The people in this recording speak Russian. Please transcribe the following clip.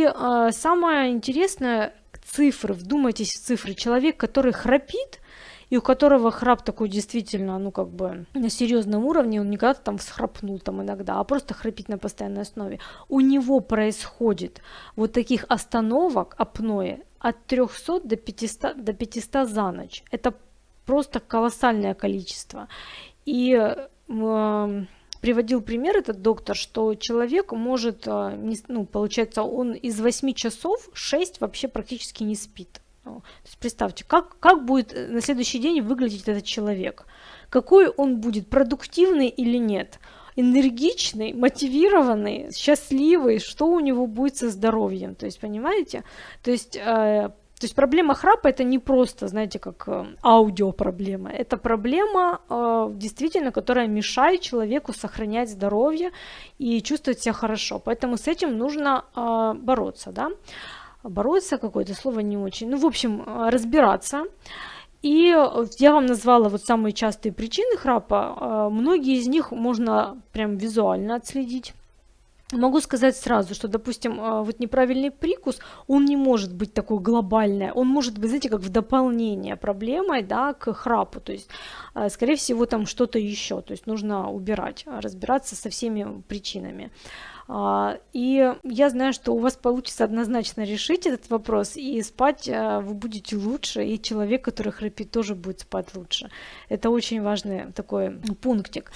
И самое интересное, цифры, вдумайтесь в цифры. Человек, который храпит, и у которого храп такой действительно, ну как бы на серьезном уровне, он не когда-то там всхрапнул там иногда, а просто храпит на постоянной основе, у него происходит вот таких остановок апноэ от 300 до 500 за ночь. Это просто колоссальное количество. И приводил пример этот доктор, что человек может, ну, получается, он из 8 часов 6 вообще практически не спит. То есть представьте, как будет на следующий день выглядеть этот человек. Какой он будет, продуктивный или нет. Энергичный, мотивированный, счастливый, что у него будет со здоровьем. То есть, понимаете? То есть проблема храпа это не просто, знаете, как аудиопроблема. Это проблема действительно, которая мешает человеку сохранять здоровье и чувствовать себя хорошо. Поэтому с этим нужно бороться, да? Бороться, какое-то слово не очень. Ну, в общем, разбираться. И я вам назвала вот самые частые причины храпа. Многие из них можно прям визуально отследить. Могу сказать сразу, что, допустим, вот неправильный прикус, он не может быть такой глобальный, он может быть, знаете, как в дополнение проблемой, да, к храпу, то есть, скорее всего, там что-то еще, то есть нужно убирать, разбираться со всеми причинами. И я знаю, что у вас получится однозначно решить этот вопрос, и спать вы будете лучше, и человек, который храпит, тоже будет спать лучше. Это очень важный такой пунктик.